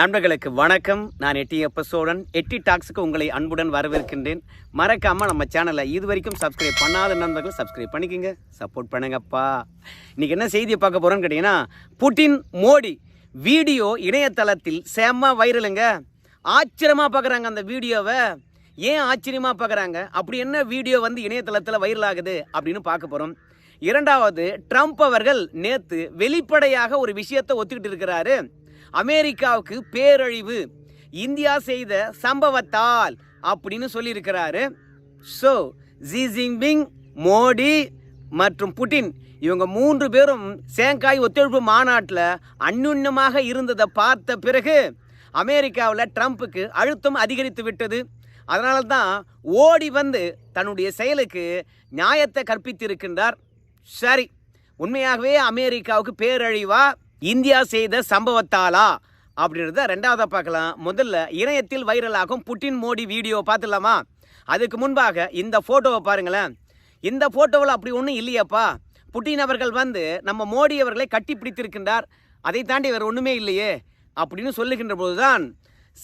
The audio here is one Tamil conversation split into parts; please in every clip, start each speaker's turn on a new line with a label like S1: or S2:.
S1: நண்பர்களுக்கு வணக்கம். நான் எட்டி சோழன். எட்டி டாக்ஸுக்கு உங்களை அன்புடன் வரவேற்கின்றேன். மறக்காமல் நம்ம சேனலை இது வரைக்கும் சப்ஸ்கிரைப் பண்ணாத நண்பர்கள் சப்ஸ்கிரைப் பண்ணிக்கோங்க, சப்போர்ட் பண்ணுங்கப்பா. இன்றைக்கி என்ன செய்தியை பார்க்க போகிறோன்னு கேட்டிங்கன்னா, புட்டின் மோடி வீடியோ இணையதளத்தில் செம்ம வைரலுங்க. ஆச்சரியமாக பார்க்குறாங்க அந்த வீடியோவை. ஏன் ஆச்சரியமாக பார்க்குறாங்க? அப்படி என்ன வீடியோ இணையதளத்தில் வைரல் ஆகுது அப்படின்னு பார்க்க போகிறோம். இரண்டாவது, ட்ரம்ப் அவர்கள் நேற்று வெளிப்படையாக ஒரு விஷயத்தை ஒத்துக்கிட்டு இருக்கிறாரு. அமெரிக்காவுக்கு பேரழிவு இந்தியா செய்த சம்பவத்தால் அப்படின்னு சொல்லியிருக்கிறாரு. ஸோ ஜி ஜின்பிங், மோடி மற்றும் புட்டின் இவங்க 3 பேரும் ஷாங்காய் ஒத்துழைப்பு மாநாட்டில் அந்யுன்யமாக இருந்ததை பார்த்த பிறகு அமெரிக்காவில் ட்ரம்ப்புக்கு அழுத்தம் அதிகரித்து விட்டது. அதனால தான் ஓடி தன்னுடைய செயலுக்கு நியாயத்தை கற்பித்திருக்கின்றார். சரி, உண்மையாகவே அமெரிக்காவுக்கு பேரழிவா இந்தியா செய்த சம்பவத்தாலா அப்படின்றத ரெண்டாவதாக பார்க்கலாம். முதல்ல இணையத்தில் வைரலாகும் புட்டின் மோடி வீடியோ பார்த்துடலாமா? அதுக்கு முன்பாக இந்த ஃபோட்டோவை பாருங்களேன். இந்த ஃபோட்டோவில் அப்படி ஒன்றும் இல்லையாப்பா. புட்டின் அவர்கள் நம்ம மோடி அவர்களை கட்டி பிடித்திருக்கின்றார். அதை தாண்டி வேறு ஒன்றுமே இல்லையே அப்படின்னு சொல்லுகின்ற போதுதான்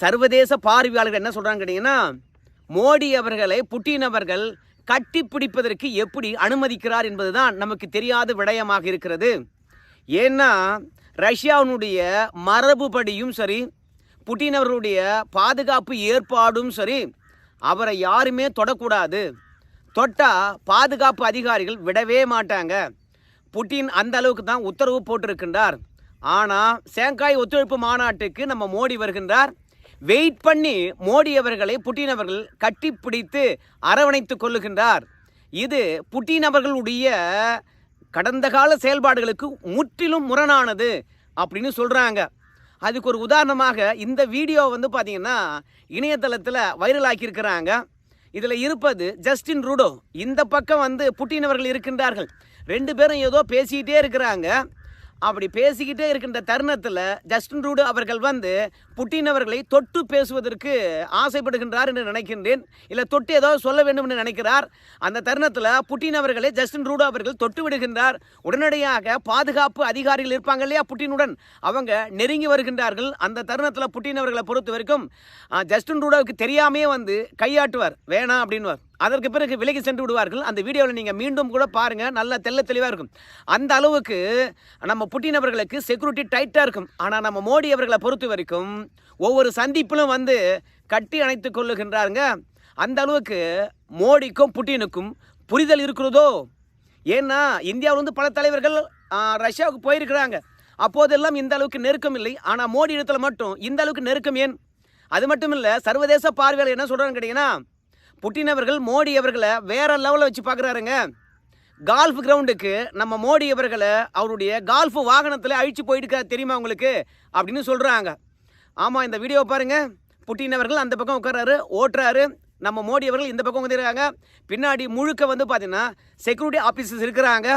S1: சர்வதேச பார்வையாளர்கள் என்ன சொல்கிறாங்க கேட்டிங்கன்னா, மோடி அவர்களை புட்டின் அவர்கள் கட்டி பிடிப்பதற்கு எப்படி அனுமதிக்கிறார் என்பதுதான் நமக்கு தெரியாத விடயமாக இருக்கிறது. ஏன்னா ரஷ்யாவினுடைய மரபுபடியும் சரி, புட்டின் அவர்களுடைய பாதுகாப்பு ஏற்பாடும் சரி, அவரை யாருமே தொடக்கூடாது. தொட்டால் பாதுகாப்பு அதிகாரிகள் விடவே மாட்டாங்க. புட்டின் அந்த அளவுக்கு தான் உத்தரவு போட்டிருக்கின்றார். ஆனால் ஷாங்காய் ஒத்துழைப்பு மாநாட்டுக்கு நம்ம மோடி வருகின்றார். வெயிட் பண்ணி மோடி அவர்களை புட்டின் அவர்கள் கட்டிப்பிடித்து அரவணைத்து கொள்ளுகின்றார். இது புட்டின் அவர்களுடைய கடந்த கால செயல்பாடுகளுக்கு முற்றிலும் முரணானது அப்படின்னு சொல்கிறாங்க. அதுக்கு ஒரு உதாரணமாக இந்த வீடியோ பார்த்தீங்கன்னா இணையதளத்தில் வைரலாக்கியிருக்கிறாங்க. இதில் இருப்பது ஜஸ்டின் ட்ரூடோ, இந்த பக்கம் புட்டின் அவர்கள் இருக்கின்றார்கள். 2 பேரும் ஏதோ பேசிக்கிட்டே இருக்கிறாங்க. அப்படி பேசிக்கிட்டே இருக்கின்ற தருணத்தில் ஜஸ்டின் ட்ரூடோ அவர்கள் புட்டின் அவர்களை தொட்டு பேசுவதற்கு ஆசைப்படுகின்றார் என்று நினைக்கின்றேன். இல்லை தொட்டு ஏதாவது சொல்ல வேண்டும் என்று நினைக்கிறார். அந்த தருணத்தில் புட்டின் அவர்களை ஜஸ்டின் ட்ரூடோ அவர்கள் தொட்டு விடுகின்றார். உடனடியாக பாதுகாப்பு அதிகாரிகள் இருப்பாங்க இல்லையா புட்டினுடன், அவங்க நெருங்கி வருகின்றார்கள். அந்த தருணத்தில் புட்டின் அவர்களை பொறுத்த வரைக்கும் ஜஸ்டின் ட்ரூடோவுக்கு தெரியாமே கையாட்டுவார், வேணாம் அப்படின்வார். அதற்கு பிறகு விலகி சென்று விடுவார்கள். அந்த வீடியோவில் நீங்கள் மீண்டும் கூட பாருங்கள், நல்லா தெளிவாக இருக்கும். அந்த அளவுக்கு நம்ம புட்டின் அவர்களுக்கு செக்யூரிட்டி டைட்டாக இருக்கும். ஆனால் நம்ம மோடி அவர்களை பொறுத்த வரைக்கும் ஒவ்வொரு சந்திப்பிலும் கட்டி அணைத்து கொள்ளுகின்றாருங்க. அந்த அளவுக்கு மோடிக்கும் புட்டினுக்கும் புரிதல் இருக்கிறதோ. ஏன்னா இந்தியாவில் பல தலைவர்கள் ரஷ்யாவுக்கு போயிருக்கிறாங்க. அப்போதெல்லாம் இந்த அளவுக்கு நெருக்கம் இல்லை. ஆனால் மோடி இடத்துல மட்டும் இந்த அளவுக்கு நெருக்கம் ஏன்? அது மட்டும் இல்லை, சர்வதேச பார்வையாளர் என்ன சொல்கிறான்னு கேட்டிங்கன்னா, புட்டின் அவர்கள் மோடி அவர்களை வேற லெவலில் வச்சு பார்க்குறாருங்க. கால்ஃப் கிரவுண்டுக்கு நம்ம மோடி அவர்களை அவருடைய கால்ஃப் வாகனத்தில் அழிச்சு போயிட்டு தெரியுமா உங்களுக்கு அப்படின்னு சொல்கிறாங்க. ஆமாம், இந்த வீடியோவை பாருங்கள். புட்டின் அவர்கள் அந்த பக்கம் உட்காராரு, ஓட்டுறாரு. நம்ம மோடி அவர்கள் இந்த பக்கம் வந்துருக்காங்க. பின்னாடி முழுக்க பார்த்தீங்கன்னா செக்யூரிட்டி ஆஃபீஸர்ஸ் இருக்கிறாங்க.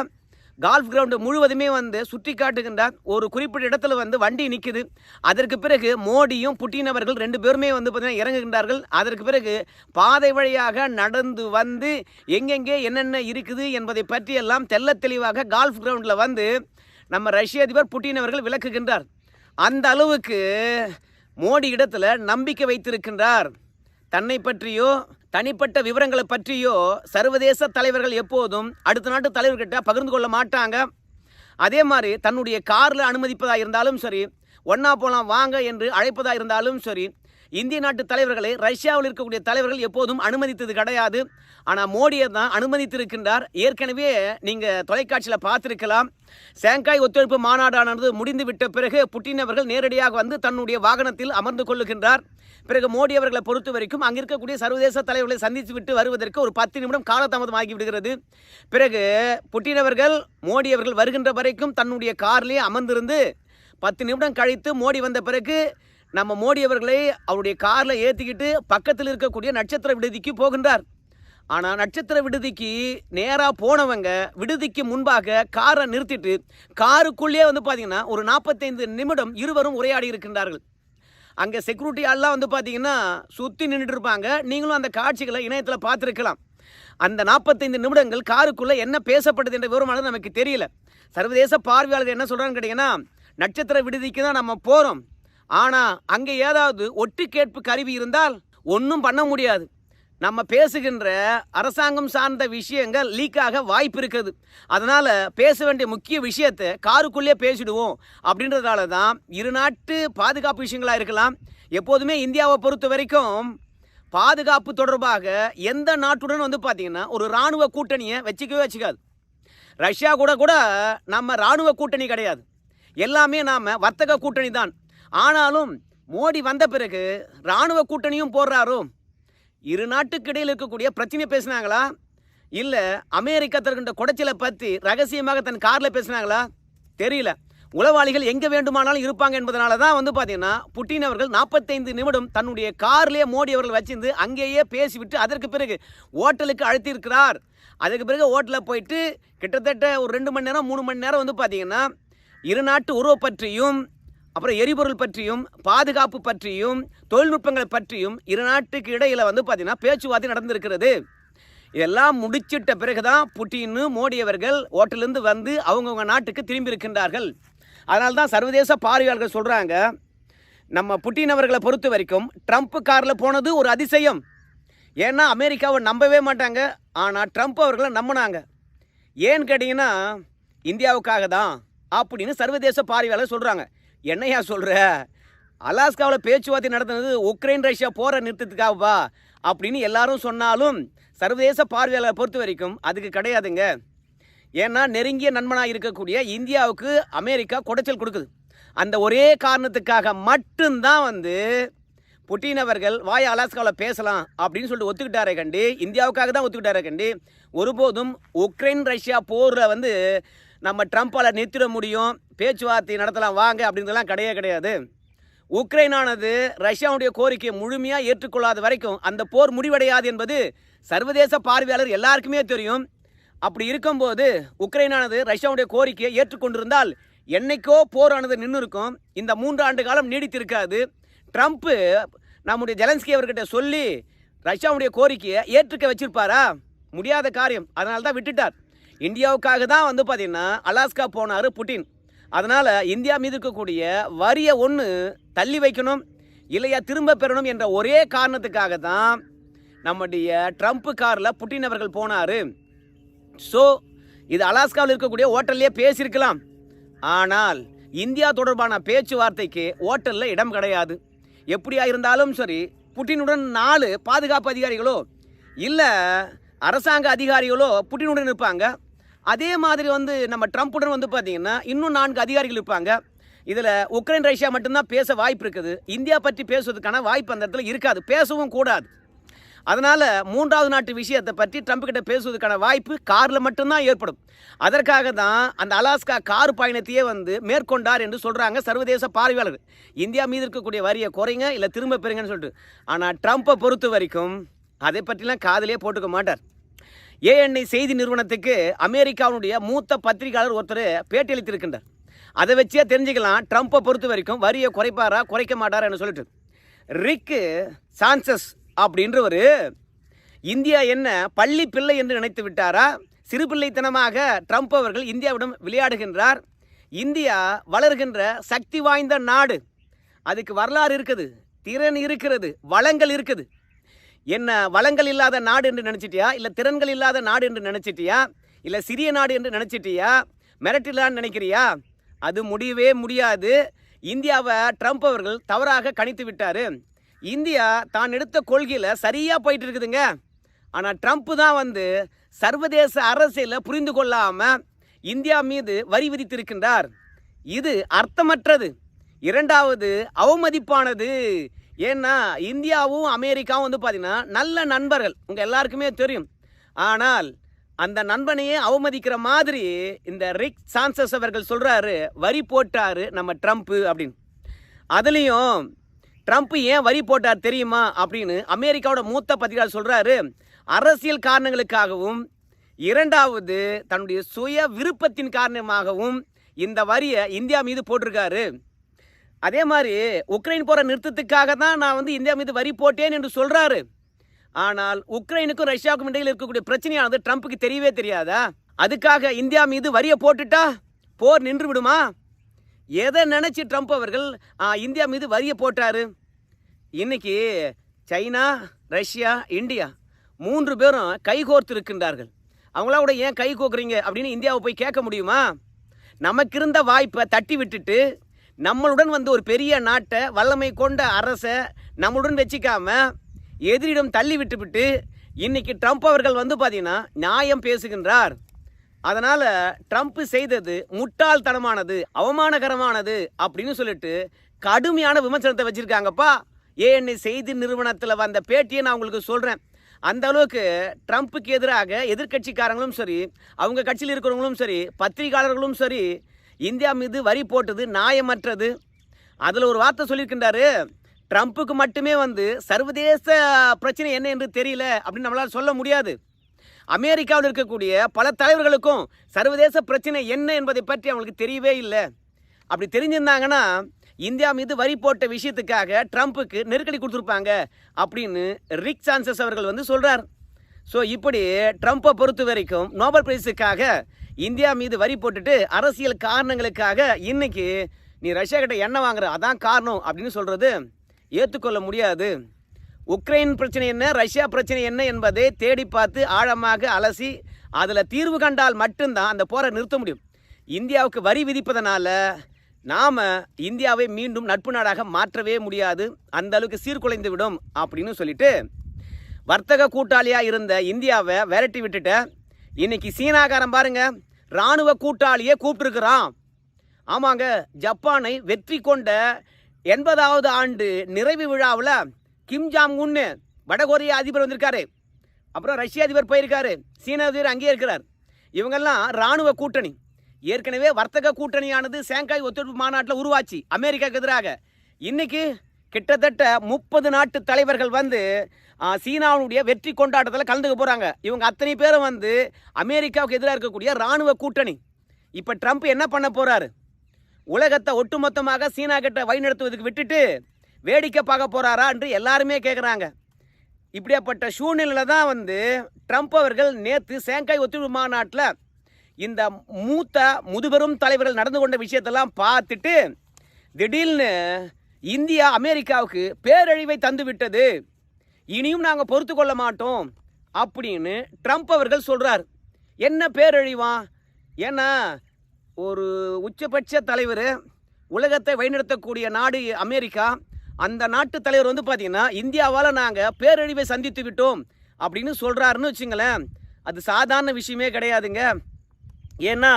S1: கால்ஃப் கிரவுண்டு முழுவதுமே சுற்றி காட்டுகின்றார். ஒரு குறிப்பிட்ட இடத்துல வண்டி நிற்குது. அதற்கு பிறகு மோடியும் புட்டின் அவர்கள் 2 பேருமே பார்த்தீங்கன்னா இறங்குகின்றார்கள். அதற்கு பிறகு பாதை வழியாக நடந்து எங்கெங்கே என்னென்ன இருக்குது என்பதை பற்றியெல்லாம் தெளிவாக கால்ஃப் கிரவுண்டில் நம்ம ரஷ்ய அதிபர் புட்டின் அவர்கள் விளக்குகின்றார். அந்த அளவுக்கு மோடி இடத்துல நம்பிக்கை வைத்திருக்கின்றார். தன்னை பற்றியோ தனிப்பட்ட விவரங்களை பற்றியோ சர்வதேச தலைவர்கள் எப்போதும் அடுத்த நாட்டு தலைவர்கிட்ட பகிர்ந்து கொள்ள மாட்டாங்க. அதே மாதிரி தன்னுடைய காரில் அனுமதிப்பதாக இருந்தாலும் சரி, ஒன்றா போகலாம் வாங்க என்று அழைப்பதாக இருந்தாலும் சரி, இந்திய நாட்டு தலைவர்களை ரஷ்யாவில் இருக்கக்கூடிய தலைவர்கள் எப்போதும் அனுமதித்தது கிடையாது. ஆனால் மோடியை தான் அனுமதித்திருக்கின்றார். ஏற்கனவே நீங்கள் தொலைக்காட்சியில் பார்த்துருக்கலாம். ஷாங்காய் ஒத்துழைப்பு மாநாடானது முடிந்து விட்ட பிறகு புட்டின் அவர்கள் நேரடியாக தன்னுடைய வாகனத்தில் அமர்ந்து கொள்ளுகின்றார். பிறகு மோடி அவர்களை பொறுத்த வரைக்கும் அங்கே இருக்கக்கூடிய சர்வதேச தலைவர்களை சந்தித்து விட்டு வருவதற்கு ஒரு 10 நிமிடம் காலதாமதம் ஆகிவிடுகிறது. பிறகு புட்டின் அவர்கள் மோடி அவர்கள் வருகின்ற வரைக்கும் தன்னுடைய கார்லேயே அமர்ந்திருந்து 10 நிமிடம் கழித்து மோடி வந்த பிறகு நம்ம மோடி அவர்களை அவருடைய காரில் ஏற்றிக்கிட்டு பக்கத்தில் இருக்கக்கூடிய நட்சத்திர விடுதிக்கு போகின்றார். ஆனால் நட்சத்திர விடுதிக்கு நேராக போனவங்க விடுதிக்கு முன்பாக காரை நிறுத்திட்டு காருக்குள்ளேயே பார்த்தீங்கன்னா ஒரு 45 நிமிடம் இருவரும் உரையாடி இருக்கின்றார்கள். அங்கே செக்யூரிட்டி ஆள்லாம் பார்த்தீங்கன்னா சுற்றி நின்றுட்டு இருப்பாங்க. நீங்களும் அந்த காட்சிகளை இணையத்தில் பார்த்துருக்கலாம். அந்த 45 நிமிடங்கள் காருக்குள்ளே என்ன பேசப்பட்டது என்ற விவரமானது நமக்கு தெரியல. சர்வதேச பார்வையாளர்கள் என்ன சொல்கிறான்னு கேட்டிங்கன்னா, நட்சத்திர விடுதிக்கு தான் நம்ம போகிறோம். ஆனால் அங்கே ஏதாவது ஒட்டு கேட்பு கருவி இருந்தால் ஒன்றும் பண்ண முடியாது. நம்ம பேசுகின்ற அரசாங்கம் சார்ந்த விஷயங்கள் லீக்காக வாய்ப்பு இருக்குது. அதனால் பேச வேண்டிய முக்கிய விஷயத்தை காருக்குள்ளே பேசிடுவோம் அப்படின்றதால தான் இரு நாட்டு பாதுகாப்பு விஷயங்களாக இருக்கலாம். எப்போதுமே இந்தியாவை பொறுத்த வரைக்கும் பாதுகாப்பு தொடர்பாக எந்த நாட்டுடன் பார்த்திங்கன்னா ஒரு இராணுவ கூட்டணியை வச்சுக்காது. ரஷ்யா கூட நம்ம இராணுவ கூட்டணி கிடையாது, எல்லாமே நாம் வர்த்தக கூட்டணி தான். ஆனாலும் மோடி வந்த பிறகு இராணுவ கூட்டணியும் போடுறாரோ. இரு நாட்டுக்கு இடையில் இருக்கக்கூடிய பிரச்சனை பேசினாங்களா, இல்லை அமெரிக்கா தருகின்ற குடைச்சலை பற்றி ரகசியமாக தன் காரில் பேசினாங்களா தெரியல. உளவாளிகள் எங்கே வேண்டுமானாலும் இருப்பாங்க என்பதனால தான் பார்த்தீங்கன்னா புட்டின் அவர்கள் 45 நிமிடம் தன்னுடைய கார்லேயே மோடி அவர்கள் வச்சிருந்து அங்கேயே பேசிவிட்டு அதற்கு பிறகு ஓட்டலுக்கு அழைத்திருக்கிறார். அதுக்கு பிறகு ஓட்டலில் போயிட்டு கிட்டத்தட்ட ஒரு 2 மணி நேரம் 3 மணி நேரம் பார்த்தீங்கன்னா இரு நாட்டு உறவு பற்றியும் அப்புறம் எரிபொருள் பற்றியும் பாதுகாப்பு பற்றியும் தொழில்நுட்பங்கள் பற்றியும் இரு நாட்டுக்கு இடையில் பார்த்தீங்கன்னா பேச்சுவார்த்தை நடந்திருக்கிறது. இதெல்லாம் முடிச்சிட்ட பிறகு தான் புட்டின் மோடி அவர்கள் ஓட்டலிருந்து வந்து அவங்கவுங்க நாட்டுக்கு திரும்பி இருக்கின்றார்கள். அதனால தான் சர்வதேச பார்வையாளர்கள் சொல்கிறாங்க, நம்ம புட்டின் அவர்களை பொறுத்த வரைக்கும் ட்ரம்ப் காரில் போனது ஒரு அதிசயம். ஏன்னா அமெரிக்காவை நம்பவே மாட்டாங்க, ஆனால் ட்ரம்ப் அவர்களை நம்பினாங்க. ஏன்னு கேட்டிங்கன்னா இந்தியாவுக்காக தான் அப்படின்னு சர்வதேச பார்வையாளர் சொல்கிறாங்க. என்னையா சொல்கிற, அலாஸ்காவில் பேச்சுவார்த்தை நடத்துனது உக்ரைன் ரஷ்யா போரை நிறுத்தத்துக்காகவா அப்படின்னு எல்லாரும் சொன்னாலும் சர்வதேச பார்வையாளரை பொறுத்த வரைக்கும் அதுக்கு கிடையாதுங்க. ஏன்னா நெருங்கிய நண்பனாக இருக்கக்கூடிய இந்தியாவுக்கு அமெரிக்கா குடைச்சல் கொடுக்குது. அந்த ஒரே காரணத்துக்காக மட்டும்தான் புட்டின் அவர்கள் வாய் அலாஸ்காவில் பேசலாம் அப்படின்னு சொல்லிட்டு ஒத்துக்கிட்டாரே கண்டி, இந்தியாவுக்காக தான் ஒத்துக்கிட்டாரே கண்டி, ஒருபோதும் உக்ரைன் ரஷ்யா போரில் நம்ம ட்ரம்ப்பால் நிறுத்திட முடியும், பேச்சுவார்த்தை நடத்தலாம் வாங்க அப்படின்றதெல்லாம் கிடையாது. உக்ரைனானது ரஷ்யாவுடைய கோரிக்கையை முழுமையாக ஏற்றுக்கொள்ளாத வரைக்கும் அந்த போர் முடிவடையாது என்பது சர்வதேச பார்வையாளர் எல்லாருக்குமே தெரியும். அப்படி இருக்கும்போது உக்ரைனானது ரஷ்யாவுடைய கோரிக்கையை ஏற்றுக்கொண்டிருந்தால் என்னைக்கோ போரானது நின்று இருக்கும். இந்த 3 ஆண்டு காலம் நீடித்திருக்காது. ட்ரம்ப்பு நம்முடைய ஜெலன்ஸ்கி அவர்கிட்ட சொல்லி ரஷ்யாவுடைய கோரிக்கையை ஏற்றுக்க வச்சிருப்பாரா? முடியாத காரியம். அதனால தான் விட்டுட்டார். இந்தியாவுக்காக தான் பார்த்தீங்கன்னா அலாஸ்கா போனார் புட்டின். அதனால் இந்தியா மீது இருக்கக்கூடிய வரியை ஒன்று தள்ளி வைக்கணும், இல்லையா திரும்ப பெறணும் என்ற ஒரே காரணத்துக்காக தான் நம்முடைய ட்ரம்ப் காரில் புட்டின் அவர்கள் போனார். ஸோ இது அலாஸ்காவில் இருக்கக்கூடிய ஹோட்டல்லையே பேசியிருக்கலாம். ஆனால் இந்தியா தொடர்பான பேச்சுவார்த்தைக்கு ஹோட்டலில் இடம் கிடையாது. எப்படியா இருந்தாலும் சரி, புட்டினுடன் 4 பாதுகாப்பு அதிகாரிகளோ இல்லை அரசாங்க அதிகாரிகளோ புட்டினுடன் இருப்பாங்க. அதே மாதிரி நம்ம ட்ரம்ப்புடன் பார்த்தீங்கன்னா இன்னும் 4 அதிகாரிகள் இருப்பாங்க. இதில் உக்ரைன் ரஷ்யா மட்டும்தான் பேச வாய்ப்பு இருக்குது. இந்தியா பற்றி பேசுவதற்கான வாய்ப்பு அந்த இடத்துல இருக்காது, பேசவும் கூடாது. அதனால் 3வது நாட்டு விஷயத்தை பற்றி ட்ரம்ப் கிட்ட பேசுவதற்கான வாய்ப்பு காரில் மட்டும்தான் ஏற்படும். அதற்காக தான் அந்த அலாஸ்கா கார் பயணத்தையே மேற்கொண்டார் என்று சொல்கிறாங்க சர்வதேச பார்வையாளர்கள். இந்தியா மீது இருக்கக்கூடிய வரியை குறைங்க இல்லை திரும்ப பெறுங்கன்னு சொல்லிட்டு. ஆனால் ட்ரம்ப்பை பொறுத்த வரைக்கும் அதை பற்றிலாம் காதிலே போட்டுக்க மாட்டார். ஏஎன்ஐ செய்தி நிறுவனத்துக்கு அமெரிக்காவுடைய மூத்த பத்திரிகையாளர் ஒருத்தர் பேட்டியளித்திருக்கின்றார். அதை வச்சே தெரிஞ்சுக்கலாம் ட்ரம்ப்பை பொறுத்த வரைக்கும் வரியை குறைப்பாரா குறைக்க மாட்டாரா என்று சொல்லிட்டு. ரிக் சான்சஸ் அப்படின்றவர் இந்தியா என்ன பள்ளி பிள்ளை என்று நினைத்து விட்டாரா? சிறு பிள்ளைத்தனமாக ட்ரம்ப் அவர்கள் இந்தியாவிடம் விளையாடுகின்றார். இந்தியா வளர்கின்ற சக்தி வாய்ந்த நாடு, அதுக்கு வரலாறு இருக்குது, திறன் இருக்கிறது, வளங்கள் இருக்குது. என்ன வளங்கள் இல்லாத நாடு என்று நினச்சிட்டியா, இல்லை திறன்கள் இல்லாத நாடு என்று நினச்சிட்டியா, இல்லை சிறிய நாடு என்று நினச்சிட்டியா, மிரட்டிலான்னு நினைக்கிறியா? அது முடியவே முடியாது. இந்தியாவை ட்ரம்ப் அவர்கள் தவறாக கணித்து விட்டார். இந்தியா தான் எடுத்த கொள்கையில் சரியாக போயிட்டு இருக்குதுங்க. ஆனால் ட்ரம்ப் தான் சர்வதேச அரசியலை புரிந்து கொள்ளாமல் இந்தியா மீது வரி விதித்திருக்கின்றார். இது அர்த்தமற்றது, 2வது அவமதிப்பானது. ஏன்னா இந்தியாவும் அமெரிக்காவும் பார்த்தீங்கன்னா நல்ல நண்பர்கள், உங்கள் எல்லாருக்குமே தெரியும். ஆனால் அந்த நண்பனையே அவமதிக்கிற மாதிரி இந்த ரிக் சான்சஸ் அவர்கள் சொல்கிறாரு, வரி போட்டார் நம்ம ட்ரம்ப்பு அப்படின்னு. அதுலேயும் ட்ரம்ப் ஏன் வரி போட்டார் தெரியுமா அப்படின்னு அமெரிக்காவோட மூத்த பத்திரிகையாளர் சொல்கிறாரு. அரசியல் காரணங்களுக்காகவும் 2வது தன்னுடைய சுய விருப்பத்தின் காரணமாகவும் இந்த வரியை இந்தியா மீது போட்டிருக்காரு. அதே மாதிரி உக்ரைன் போகிற நிறுத்தத்துக்காக தான் நான் இந்தியா மீது வரி போட்டேன் என்று சொல்கிறாரு. ஆனால் உக்ரைனுக்கும் ரஷ்யாவுக்கும் இடையில் இருக்கக்கூடிய பிரச்சனையானது ட்ரம்ப்புக்கு தெரியவே தெரியாதா? அதுக்காக இந்தியா மீது வரியை போட்டுட்டா போர் நின்று விடுமா? எதை நினச்சி ட்ரம்ப் அவர்கள் இந்தியா மீது வரியை போட்டார்? இன்னைக்கு சைனா, ரஷ்யா, இந்தியா 3 பேரும் கைகோர்த்து இருக்கின்றார்கள். அவங்களோட ஏன் கை கோக்குறீங்க அப்படின்னு இந்தியாவை போய் கேட்க முடியுமா? நமக்கு இருந்த வாய்ப்பை தட்டி விட்டுட்டு நம்மளுடன் வந்து ஒரு பெரிய நாட்டை, வல்லமை கொண்ட அரசை நம்மளுடன் வச்சுக்காம எதிரிடம் தள்ளி விட்டுவிட்டு இன்னைக்கு ட்ரம்ப் அவர்கள் வந்து பார்த்தீங்கன்னா நியாயம் பேசுகின்றார். அதனால் ட்ரம்ப் செய்தது முட்டாள்தனமானது, அவமானகரமானது அப்படின்னு சொல்லிட்டு கடுமையான விமர்சனத்தை வச்சுருக்காங்கப்பா. ஏஎன்ஐ செய்தி நிறுவனத்தில் வந்த பேட்டியை நான் உங்களுக்கு சொல்கிறேன். அந்த அளவுக்கு ட்ரம்ப்புக்கு எதிராக எதிர்கட்சிக்காரங்களும் சரி, அவங்க கட்சியில் இருக்கிறவங்களும் சரி, பத்திரிகையாளர்களும் சரி, இந்தியா மீது வரி போட்டது நியாயமற்றது. அதில் ஒரு வார்த்தை சொல்லியிருக்கின்றாரு, ட்ரம்ப்புக்கு மட்டுமே வந்து சர்வதேச பிரச்சனை என்ன என்று தெரியல அப்படின்னு நம்மளால் சொல்ல முடியாது. அமெரிக்காவில் இருக்கக்கூடிய பல தலைவர்களுக்கும் சர்வதேச பிரச்சனை என்ன என்பதை பற்றி அவங்களுக்கு தெரியவே இல்லை. அப்படி தெரிஞ்சிருந்தாங்கன்னா இந்தியா மீது வரி போட்ட விஷயத்துக்காக ட்ரம்ப்புக்கு நெருக்கடி கொடுத்துருப்பாங்க அப்படின்னு ரிக் சான்சஸ் அவர்கள் வந்து சொல்கிறார். ஸோ இப்படி ட்ரம்ப்பை பொறுத்த வரைக்கும் நோபல் பிரைஸுக்காக இந்தியா மீது வரி போட்டுட்டு அரசியல் காரணங்களுக்காக இன்னைக்கு நீ ரஷ்யா கிட்ட எண்ணெய் வாங்குற அதான் காரணம் அப்படின்னு சொல்கிறது ஏற்றுக்கொள்ள முடியாது. உக்ரைன் பிரச்சனை என்ன, ரஷ்யா பிரச்சனை என்ன என்பதை தேடி பார்த்து ஆழமாக அலசி அதில் தீர்வு கண்டால் மட்டும்தான் அந்த போரை நிறுத்த முடியும். இந்தியாவுக்கு வரி விதிப்பதனால நாம் இந்தியாவை மீண்டும் நட்பு நாடாக மாற்றவே முடியாது, அந்த அளவுக்கு சீர்குலைந்து விடும் அப்படின்னு சொல்லிட்டு வர்த்தக கூட்டாளியாக இருந்த இந்தியாவை விரட்டி விட்டுட்ட இன்னைக்கு சீனாக்காரன் பாருங்க இராணுவ கூட்டாளியே கூப்பிட்டுருக்குறான். ஆமாங்க, ஜப்பானை வெற்றி கொண்ட 80வது ஆண்டு நிறைவு விழாவில் கிம் ஜாங் உன் வடகொரிய அதிபர் வந்திருக்காரு, அப்புறம் ரஷ்ய அதிபர் போயிருக்காரு, சீன அதிபர் அங்கேயே இருக்கிறார். இவங்கெல்லாம் இராணுவ கூட்டணி. ஏற்கனவே வர்த்தக கூட்டணியானது ஷாங்காய் ஒத்துழைப்பு மாநாட்டில் உருவாச்சு அமெரிக்காவுக்கு எதிராக. இன்னைக்கு கிட்டத்தட்ட 30 நாட்டு தலைவர்கள் வந்து சீனாவுடைய வெற்றி கொண்டாட்டத்தில் கலந்துக்க போகிறாங்க. இவங்க அத்தனை பேரும் வந்து அமெரிக்காவுக்கு எதிராக இருக்கக்கூடிய இராணுவ கூட்டணி. இப்போ ட்ரம்ப் என்ன பண்ண போகிறாரு? உலகத்தை ஒட்டுமொத்தமாக சீனா கிட்ட வழிநடத்துவதுக்கு விட்டுட்டு வேடிக்கை பார்க்க போகிறாரா என்று எல்லாருமே கேட்குறாங்க. இப்படியாப்பட்ட சூழ்நிலையில் தான் வந்து ட்ரம்ப் அவர்கள் நேற்று ஷாங்காய் ஒத்துழைப்பு மாநாட்டில் இந்த மூத்த முதுபெரும் தலைவர்கள் நடந்து கொண்ட விஷயத்தெல்லாம் பார்த்துட்டு திடீர்னு இந்தியா அமெரிக்காவுக்கு பேரழிவை தந்து விட்டது, இனியும் நாங்கள் பொறுத்து கொள்ள மாட்டோம் அப்படின்னு ட்ரம்ப் அவர்கள் சொல்கிறார். என்ன பேரழிவா? ஏன்னா ஒரு உச்சபட்ச தலைவர், உலகத்தை வழிநடத்தக்கூடிய நாடு அமெரிக்கா, அந்த நாட்டு தலைவர் வந்து பார்த்தீங்கன்னா இந்தியாவால் நாங்கள் பேரழிவை சந்தித்து விட்டோம் அப்படின்னு சொல்கிறாருன்னு வச்சுங்களேன். அது சாதாரண விஷயமே கிடையாதுங்க. ஏன்னா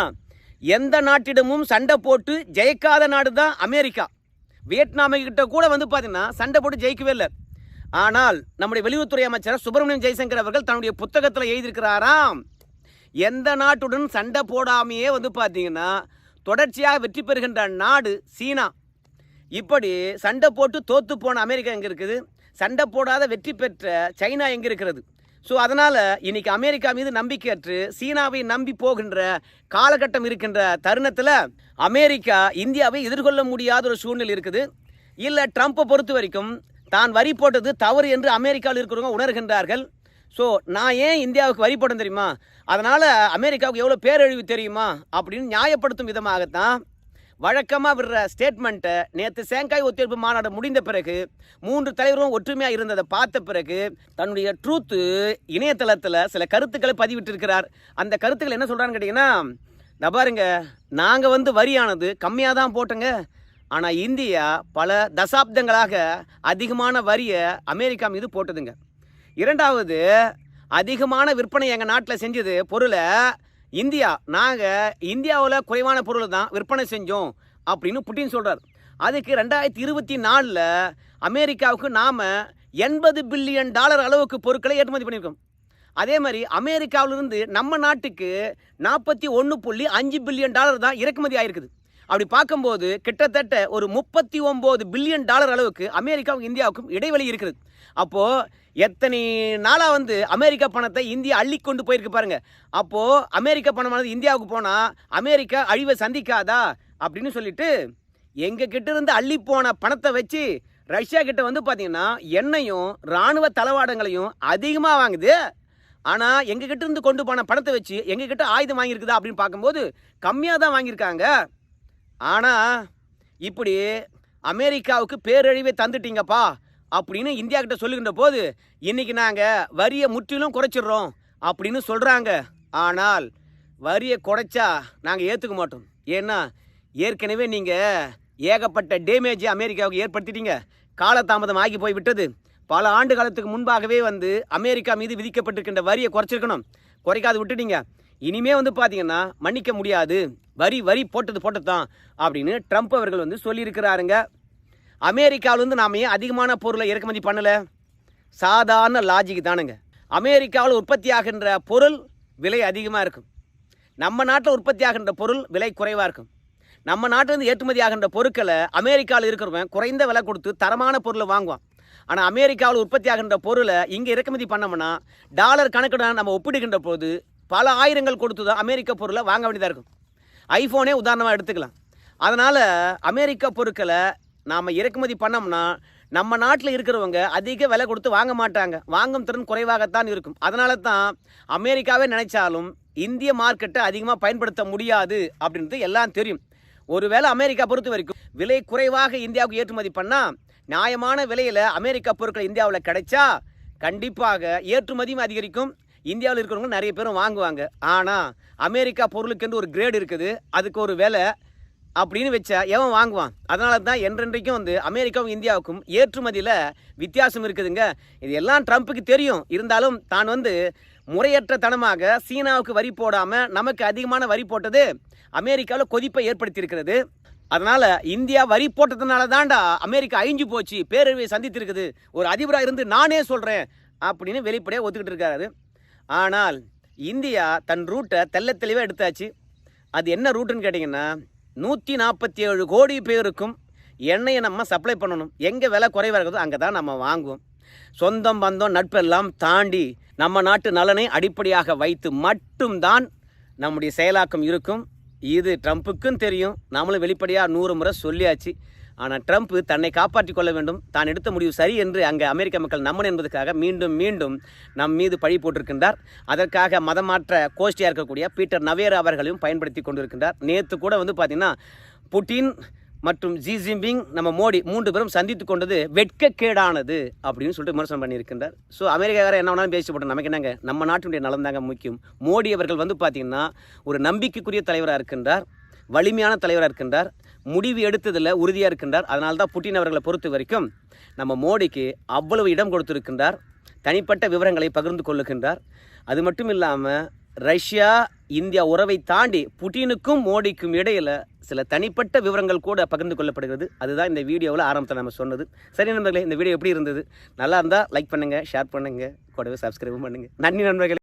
S1: எந்த நாட்டிடமும் சண்டை போட்டு ஜெயிக்காத நாடு தான் அமெரிக்கா. வியட்நாம கிட்ட கூட வந்து பார்த்தீங்கன்னா சண்டை போட்டு ஜெயிக்கவே இல்லை. ஆனால் நம்முடைய வெளியுறவுத்துறை அமைச்சர் சுப்பிரமணியம் ஜெய்சங்கர் அவர்கள் தன்னுடைய புத்தகத்தில் எழுதியிருக்கிறாராம், எந்த நாட்டுடன் சண்டை போடாமையே வந்து பார்த்தீங்கன்னா தொடர்ச்சியாக வெற்றி பெறுகின்ற நாடு சீனா. இப்படி சண்டை போட்டு தோற்று போன அமெரிக்கா எங்கே இருக்குது, சண்டை போடாத வெற்றி பெற்ற சைனா எங்கே இருக்கிறது? ஸோ அதனால் இன்னைக்கு அமெரிக்கா மீது நம்பிக்கையற்று சீனாவை நம்பி போகின்ற காலகட்டம் இருக்கின்ற தருணத்தில் அமெரிக்கா இந்தியாவை எதிர்கொள்ள முடியாத ஒரு சூழ்நிலை இருக்குது. இல்லை ட்ரம்ப்பை பொறுத்த வரைக்கும் தான் வரி போட்டது தவறு என்று அமெரிக்காவில் இருக்கிறவங்க உணர்கின்றார்கள். ஸோ நான் ஏன் இந்தியாவுக்கு வரி போட்டேன் தெரியுமா, அதனால் அமெரிக்காவுக்கு எவ்வளோ பேரழிவு தெரியுமா அப்படின்னு நியாயப்படுத்தும் விதமாகத்தான் வழக்கமாக விடுற ஸ்டேட்மெண்ட்டை நேற்று ஷாங்காய் ஒத்துழைப்பு மாநாடு முடிந்த பிறகு 3 தலைவரும் ஒற்றுமையாக இருந்ததை பார்த்த பிறகு தன்னுடைய ட்ரூத்து இணையதளத்தில் சில கருத்துக்களை பதிவிட்டிருக்கிறார். அந்த கருத்துக்கள் என்ன சொல்கிறான்னு கேட்டிங்கன்னா, நான் பாருங்க, நாங்கள் வந்து வரியானது கம்மியாக தான் போட்டோங்க, ஆனால் இந்தியா பல தசாப்தங்களாக அதிகமான வரியை அமெரிக்கா மீது போட்டதுங்க. இரண்டாவது, அதிகமான விற்பனை எங்கள் நாட்டில் செஞ்சது பொருளை இந்தியா, நாங்கள் இந்தியாவில் குறைவான பொருள் தான் விற்பனை செஞ்சோம் அப்படின்னு புட்டின் சொல்கிறார். அதுக்கு 2024 அமெரிக்காவுக்கு நாம் $80 பில்லியன் அளவுக்கு பொருட்களை ஏற்றுமதி பண்ணியிருக்கோம். அதே மாதிரி அமெரிக்காவிலிருந்து நம்ம நாட்டுக்கு $41.5 பில்லியன் தான் இறக்குமதி ஆகிருக்குது. அப்படி பார்க்கும்போது கிட்டத்தட்ட ஒரு $39 பில்லியன் அளவுக்கு அமெரிக்காவுக்கும் இந்தியாவுக்கும் இடைவெளி இருக்குது. அப்போது எத்தனை நாளாக வந்து அமெரிக்கா பணத்தை இந்தியா அள்ளி கொண்டு போயிருக்கு பாருங்க. அப்போது அமெரிக்கா பணமானது இந்தியாவுக்கு போனால் அமெரிக்கா அழிவை சந்திக்காதா அப்படின்னு சொல்லிட்டு எங்கள் கிட்ட இருந்து அள்ளி போன பணத்தை வச்சு ரஷ்யா கிட்ட வந்து பார்த்தீங்கன்னா எண்ணெயும் இராணுவ தளவாடங்களையும் அதிகமாக வாங்குது. ஆனால் எங்கள் கிட்ட இருந்து கொண்டு போன பணத்தை வச்சு எங்கள் கிட்ட ஆயுதம் வாங்கியிருக்குதா அப்படின்னு பார்க்கும்போது கம்மியாக தான் வாங்கியிருக்காங்க. ஆனால் இப்படி அமெரிக்காவுக்கு பேரழிவை தந்துட்டீங்கப்பா அப்படின்னு இந்தியா கிட்ட சொல்லுகின்ற போது இன்றைக்கி நாங்கள் வரியை முற்றிலும் குறைச்சிடுறோம் அப்படின்னு சொல்கிறாங்க. ஆனால் வரியை குறைச்சா நாங்கள் ஏற்றுக்க மாட்டோம். ஏன்னா ஏற்கனவே நீங்கள் ஏகப்பட்ட டேமேஜை அமெரிக்காவுக்கு ஏற்படுத்திட்டீங்க. காலதாமதம் ஆகி போய்விட்டது. பல ஆண்டு காலத்துக்கு முன்பாகவே அமெரிக்கா மீது விதிக்கப்பட்டிருக்கின்ற வரியை குறைச்சிருக்கணும், குறைக்காது விட்டுட்டீங்க. இனிமே பார்த்தீங்கன்னா மன்னிக்க முடியாது, வரி போட்டது தான் அப்படின்னு ட்ரம்ப் அவர்கள் சொல்லியிருக்கிறாருங்க. அமெரிக்காவிலேருந்து நாம் ஏன் அதிகமான பொருளை இறக்குமதி பண்ணலை? சாதாரண லாஜிக் தானுங்க. அமெரிக்காவில் உற்பத்தி ஆகின்ற பொருள் விலை அதிகமாக இருக்கும், நம்ம நாட்டில் உற்பத்தி ஆகின்ற பொருள் விலை குறைவாக இருக்கும். நம்ம நாட்டிலேருந்து ஏற்றுமதி ஆகின்ற பொருட்களை அமெரிக்காவில் இருக்கிறவன் குறைந்த விலை கொடுத்து தரமான பொருளை வாங்குவான். ஆனால் அமெரிக்காவில் உற்பத்தி ஆகின்ற பொருளை இங்கே இறக்குமதி பண்ணோம்னா டாலர் கணக்குடன் நம்ம ஒப்பிடுகின்ற போது பல ஆயிரங்கள் கொடுத்து தான் அமெரிக்க பொருளை வாங்க வேண்டியதாக இருக்கும். ஐஃபோனே உதாரணமாக எடுத்துக்கலாம். அதனால் அமெரிக்க பொருட்களை நாம் இறக்குமதி பண்ணோம்னா நம்ம நாட்டில் இருக்கிறவங்க அதிக விலை கொடுத்து வாங்க மாட்டாங்க, வாங்கும் திறன் குறைவாகத்தான் இருக்கும். அதனால தான் அமெரிக்காவே நினைச்சாலும் இந்திய மார்க்கெட்டை அதிகமாக பயன்படுத்த முடியாது அப்படின்றது எல்லாம் தெரியும். ஒருவேளை அமெரிக்கா பொறுத்த வரைக்கும் விலை குறைவாக இந்தியாவுக்கு ஏற்றுமதி பண்ணால் நியாயமான விலையில் அமெரிக்கா பொருட்கள் இந்தியாவில் கிடைச்சா கண்டிப்பாக ஏற்றுமதியும் அதிகரிக்கும், இந்தியாவில் இருக்கிறவங்க நிறைய பேரும் வாங்குவாங்க. ஆனால் அமெரிக்கா பொருளுக்கென்று ஒரு கிரேடு இருக்குது, அதுக்கு ஒரு விலை அப்படின்னு வச்சா எவன் வாங்குவான்? அதனால தான் என்றென்றைக்கும் அமெரிக்காவும் இந்தியாவுக்கும் ஏற்றுமதியில் வித்தியாசம் இருக்குதுங்க. இது எல்லாம் ட்ரம்ப்புக்கு தெரியும். இருந்தாலும் தான் முறையற்ற தனமாக சீனாவுக்கு வரி போடாமல் நமக்கு அதிகமான வரி போட்டது அமெரிக்காவில் கொதிப்பை ஏற்படுத்தியிருக்கிறது. அதனால் இந்தியா வரி போட்டதுனால தான்டா அமெரிக்கா அழிஞ்சு போச்சு, பேரழிவை சந்தித்திருக்குது, ஒரு அதிபராக இருந்து நானே சொல்கிறேன் அப்படின்னு வெளிப்படையாக ஒத்துக்கிட்டு இருக்காரு. ஆனால் இந்தியா தன் ரூட்டை தெல்ல தெளிவாக எடுத்தாச்சு. அது என்ன ரூட்டுன்னு கேட்டிங்கன்னா 147 கோடி பேருக்கும் எண்ணெயை நம்ம சப்ளை பண்ணணும். எங்கே விலை குறைவாக இருக்குதோ அங்கே தான் நம்ம வாங்குவோம். சொந்தம் பந்தம் நட்பெல்லாம் தாண்டி நம்ம நாட்டு நலனை அடிப்படையாக வைத்து மட்டும்தான் நம்முடைய செயலாக்கம் இருக்கும். இது ட்ரம்ப்புக்கும் தெரியும், நம்மளும் வெளிப்படையாக 100 முறை சொல்லியாச்சு. ஆனால் ட்ரம்ப் தன்னை காப்பாற்றி கொள்ள வேண்டும், தான் எடுத்த முடிவு சரி என்று அங்கே அமெரிக்க மக்கள் நம்பணும் என்பதற்காக மீண்டும் மீண்டும் நம் மீது பழி போட்டிருக்கின்றார். அதற்காக மதமாற்ற கோஷ்டியாக இருக்கக்கூடிய பீட்டர் நவேரா அவர்களையும் பயன்படுத்தி கொண்டிருக்கின்றார். நேற்று கூட பார்த்திங்கன்னா புட்டின் மற்றும் ஜி ஜின்பிங் நம்ம மோடி 3 பேரும் சந்தித்து கொண்டது வெட்கக்கேடானது அப்படின்னு சொல்லிட்டு விமர்சனம் பண்ணியிருக்கின்றார். ஸோ அமெரிக்காக்காரர் என்ன வேணாலும் பேசி போட்டோம், நமக்கு என்னங்க, நம்ம நாட்டினுடைய நலன் தாங்க முக்கியம். மோடி அவர்கள் பார்த்திங்கன்னா ஒரு நம்பிக்கைக்குரிய தலைவராக இருக்கின்றார், வலிமையான தலைவராக இருக்கின்றார், முடிவு எடுத்ததில் உறுதியாக இருக்கின்றார். அதனால தான் புட்டின் அவர்களை பொறுத்த வரைக்கும் நம்ம மோடிக்கு அவ்வளவு இடம் கொடுத்துருக்கின்றார், தனிப்பட்ட விவரங்களை பகிர்ந்து கொள்ளுகின்றார். அது மட்டும் இல்லாமல் ரஷ்யா இந்தியா உறவை தாண்டி புட்டினுக்கும் மோடிக்கும் இடையில் சில தனிப்பட்ட விவரங்கள் கூட பகிர்ந்து கொள்ளப்படுகிறது. அதுதான் இந்த வீடியோவில் ஆரம்பத்தில் நம்ம சொன்னது. சரி நண்பர்களே, இந்த வீடியோ எப்படி இருந்தது? நல்லா இருந்தால் லைக் பண்ணுங்கள், ஷேர் பண்ணுங்கள், கூடவே சப்ஸ்கிரைபும் பண்ணுங்கள். நன்றி நண்பர்களே.